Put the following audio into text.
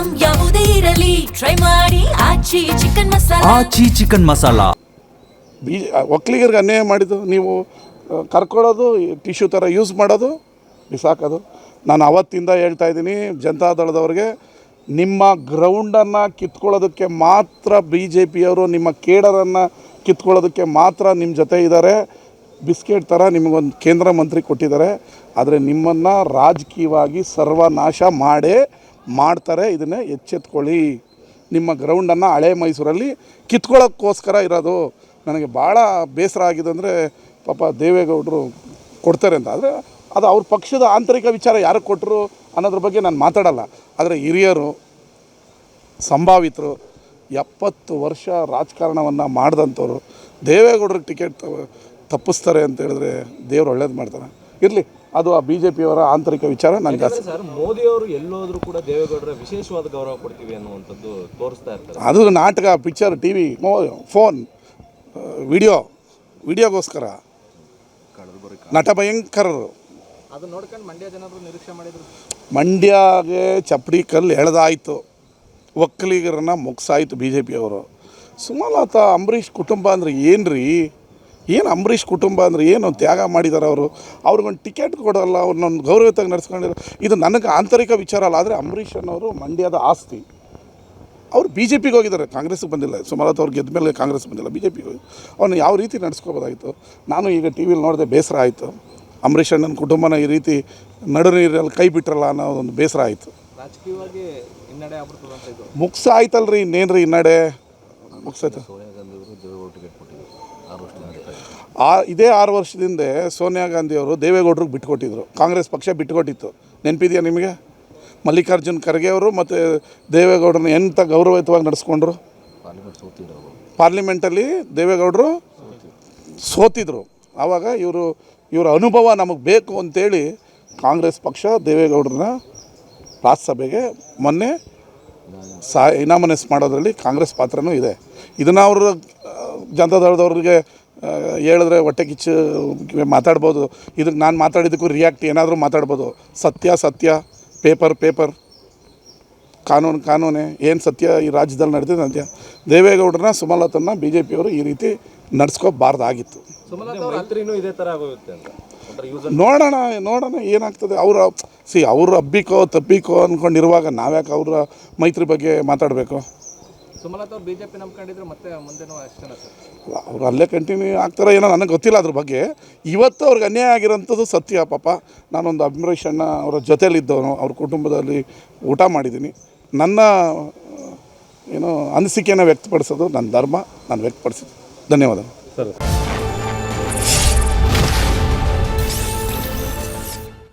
Item ಯಾವುದೇ ಇರಲಿ try ಮಾಡಿ ಆಚಿ ಚಿಕನ್ ಮಸಾಲಾ. ಒಕ್ಕಲಿಗರಿಗೆ ಅನ್ಯಾಯ ಮಾಡಿದ್ದು ನೀವು ಕರ್ಕೊಳ್ಳೋದು, ಟಿಶ್ಯೂ ಥರ ಯೂಸ್ ಮಾಡೋದು, ಬಿಸಾಕೋದು. ನಾನು ಅವತ್ತಿಂದ ಹೇಳ್ತಾ ಇದ್ದೀನಿ ಜನತಾದಳದವ್ರಿಗೆ, ನಿಮ್ಮ ಗ್ರೌಂಡನ್ನು ಕಿತ್ಕೊಳ್ಳೋದಕ್ಕೆ ಮಾತ್ರ BJPಯವರು, ನಿಮ್ಮ ಕೇಡರನ್ನು ಕಿತ್ಕೊಳ್ಳೋದಕ್ಕೆ ಮಾತ್ರ ನಿಮ್ಮ ಜೊತೆ ಇದ್ದಾರೆ. ಬಿಸ್ಕೆಟ್ ಥರ ನಿಮಗೊಂದು ಕೇಂದ್ರ ಮಂತ್ರಿ ಕೊಟ್ಟಿದ್ದಾರೆ, ಆದರೆ ನಿಮ್ಮನ್ನು ರಾಜಕೀಯವಾಗಿ ಸರ್ವನಾಶ ಮಾಡ್ತಾರೆ. ಇದನ್ನೇ ಎಚ್ಚೆತ್ಕೊಳ್ಳಿ. ನಿಮ್ಮ ಗ್ರೌಂಡನ್ನು ಹಳೆ ಮೈಸೂರಲ್ಲಿ ಕಿತ್ಕೊಳ್ಳೋಕ್ಕೋಸ್ಕರ ಇರೋದು. ನನಗೆ ಭಾಳ ಬೇಸರ ಆಗಿದೆ ಅಂದರೆ ಪಾಪ ದೇವೇಗೌಡರು ಕೊಡ್ತಾರೆ ಅಂತ. ಆದರೆ ಅದು ಅವ್ರ ಪಕ್ಷದ ಆಂತರಿಕ ವಿಚಾರ ಯಾರಿಗೆ ಕೊಟ್ಟರು ಅನ್ನೋದ್ರ ಬಗ್ಗೆ ನಾನು ಮಾತಾಡಲ್ಲ. ಆದರೆ ಹಿರಿಯರು, ಸಂಭಾವಿತರು, 70 ವರ್ಷ ರಾಜಕಾರಣವನ್ನು ಮಾಡಿದಂಥವ್ರು ದೇವೇಗೌಡರಿಗೆ ಟಿಕೆಟ್ ತಪ್ಪಿಸ್ತಾರೆ ಅಂತ ಹೇಳಿದ್ರೆ ದೇವ್ರು ಒಳ್ಳೇದು ಮಾಡ್ತಾರೆ. ಇರಲಿ, ಅದು ಆ BJPಯವರ ಆಂತರಿಕ ವಿಚಾರ. ನನಗೆ ಸರ್, ಮೋದಿಯವರು ಎಲ್ಲೋದ್ರೂ ಕೂಡ ದೇವೇಗೌಡರ ವಿಶೇಷವಾದ ಗೌರವ ಕೊಡ್ತೀವಿ ಅನ್ನುವಂಥದ್ದು ತೋರಿಸ್ತಾ ಇರ್ತಾರೆ. ಅದು ನಾಟಕ, ಪಿಕ್ಚರ್, TV, ಫೋನ್, ವಿಡಿಯೋಗೋಸ್ಕರ ನಟ ಭಯಂಕರರು. ಅದು ನೋಡ್ಕೊಂಡು ಮಂಡ್ಯ ಜನರು ನಿರೀಕ್ಷೆ ಮಾಡಿದ್ರು. ಮಂಡ್ಯಗೆ ಚಪ್ಪಡಿ ಕಲ್ಲು ಎಳೆದಾಯಿತು, ಒಕ್ಕಲಿಗರನ್ನ ಮುಗಿಸಾಯಿತು BJPಯವರು. ಸುಮಲತಾ, ಅಂಬರೀಷ್ ಕುಟುಂಬ ಅಂದರೆ ಏನು ರೀ? ಏನು ಅಂಬರೀಷ್ ಕುಟುಂಬ ಅಂದರೆ ಏನು ತ್ಯಾಗ ಮಾಡಿದ್ದಾರೆ ಅವರು? ಅವ್ರಿಗೊಂದು ಟಿಕೆಟ್ ಕೊಡೋಲ್ಲ, ಅವ್ರನ್ನೊಂದು ಗೌರವತಾಗಿ ನಡೆಸ್ಕೊಂಡಿರೋ. ಇದು ನನಗೆ ಆಂತರಿಕ ವಿಚಾರ ಅಲ್ಲ. ಆದರೆ ಅಂಬರೀಷ್ ಅನ್ನೋರು ಮಂಡ್ಯದ ಆಸ್ತಿ. ಅವರು BJPಗೆ ಹೋಗಿದ್ದಾರೆ, ಕಾಂಗ್ರೆಸ್ಗೆ ಬಂದಿಲ್ಲ. ಸುಮಲತಾ ಅವ್ರು ಗೆದ್ದ ಮೇಲೆ ಕಾಂಗ್ರೆಸ್ ಬಂದಿಲ್ಲ, BJPಗೆ ಹೋಗಿ ಅವನು ಯಾವ ರೀತಿ ನಡೆಸ್ಕೋಬೋದಾಗಿತ್ತು. ನಾನು ಈಗ TV ನೋಡಿದೆ, ಬೇಸರ ಆಯಿತು. ಅಂಬರೀಷ್ ಅಣ್ಣನ ಕುಟುಂಬನ ಈ ರೀತಿ ನಡು ನೀರಲ್ಲಿ ಕೈ ಬಿಟ್ರಲ್ಲ ಅನ್ನೋ ಒಂದು ಬೇಸರ ಆಯಿತು. ರಾಜಕೀಯವಾಗಿ ಹಿನ್ನಡೆ ಆಗ್ಬಿಡ್ತದೆ ಅಂತ ಇದು ಮುಗಿಸಾಯ್ತಲ್ರಿ, ಇನ್ನೇನು ರೀ ಹಿನ್ನಡೆ? ಮುಗಿಸಾಯ್ತು. ಇದೇ 6 ವರ್ಷದಿಂದ ಸೋನಿಯಾ ಗಾಂಧಿಯವರು ದೇವೇಗೌಡರಿಗೆ ಬಿಟ್ಟುಕೊಟ್ಟಿದ್ರು. ಕಾಂಗ್ರೆಸ್ ಪಕ್ಷ ಬಿಟ್ಟುಕೊಟ್ಟಿತ್ತು, ನೆನಪಿದೆಯಾ ನಿಮಗೆ? ಮಲ್ಲಿಕಾರ್ಜುನ್ ಖರ್ಗೆ ಅವರು ಮತ್ತು ದೇವೇಗೌಡರನ್ನ ಎಂಥ ಗೌರವಯುತವಾಗಿ ನಡೆಸ್ಕೊಂಡ್ರು. ಪಾರ್ಲಿಮೆಂಟಲ್ಲಿ ದೇವೇಗೌಡರು ಸೋತಿದ್ರು. ಆವಾಗ ಇವರ ಅನುಭವ ನಮಗೆ ಬೇಕು ಅಂತೇಳಿ ಕಾಂಗ್ರೆಸ್ ಪಕ್ಷ ದೇವೇಗೌಡರನ್ನ ರಾಜ್ಯಸಭೆಗೆ ಮೊನ್ನೆ ಇನಾಮನೈಸ್ ಮಾಡೋದ್ರಲ್ಲಿ ಕಾಂಗ್ರೆಸ್ ಪಾತ್ರನೂ ಇದೆ. ಇದನ್ನು ಅವರು ಜನತಾದಳದವ್ರಿಗೆ ಹೇಳಿದ್ರೆ ಹೊಟ್ಟೆ ಕಿಚ್ಚು ಮಾತಾಡ್ಬೋದು. ಇದಕ್ಕೆ ನಾನು ಮಾತಾಡಿದ್ದಕ್ಕೂ ರಿಯಾಕ್ಟ್ ಏನಾದರೂ ಮಾತಾಡ್ಬೋದು. ಸತ್ಯ, ಪೇಪರ್, ಕಾನೂನೇ. ಏನು ಸತ್ಯ ಈ ರಾಜ್ಯದಲ್ಲಿ ನಡೆದಿದೆ ಅಂತ್ಯ. ದೇವೇಗೌಡರನ್ನ, ಸುಮಲತನ್ನ BJPಯವರು ಈ ರೀತಿ ನಡೆಸ್ಕೋಬಾರ್ದಾಗಿತ್ತು. ನೋಡೋಣ ಏನಾಗ್ತದೆ. ಅವ್ರು ಅಬ್ಬಿಕೋ ತಪ್ಪಿಕೋ ಅಂದ್ಕೊಂಡಿರುವಾಗ ನಾವ್ಯಾಕೆ ಅವರ ಮೈತ್ರಿ ಬಗ್ಗೆ ಮಾತಾಡಬೇಕು? BJP ನಂಬ್ಕೊಂಡಿದ್ರು ಮತ್ತೆ ಮುಂದೆನೂ ಅಷ್ಟೇ ಸರ್. ಅವ್ರು ಅಲ್ಲೇ ಕಂಟಿನ್ಯೂ ಆಗ್ತಾರೋ ಏನೋ ನನಗೆ ಗೊತ್ತಿಲ್ಲ ಅದ್ರ ಬಗ್ಗೆ. ಇವತ್ತು ಅವ್ರಿಗೆ ಅನ್ಯಾಯ ಆಗಿರೋಂಥದ್ದು ಸತ್ಯ. ಪಾಪ ನಾನೊಂದು ಅಂಬರೀಷ್ ಅಣ್ಣ ಅವರ ಜೊತೆಯಲ್ಲಿದ್ದವನು, ಅವ್ರ ಕುಟುಂಬದಲ್ಲಿ ಊಟ ಮಾಡಿದ್ದೀನಿ. ನನ್ನ ಅನಿಸಿಕೆಯನ್ನು ವ್ಯಕ್ತಪಡಿಸೋದು ನನ್ನ ಧರ್ಮ, ನಾನು ವ್ಯಕ್ತಪಡಿಸಿದ್ದೀನಿ. ಧನ್ಯವಾದ ಸರ್.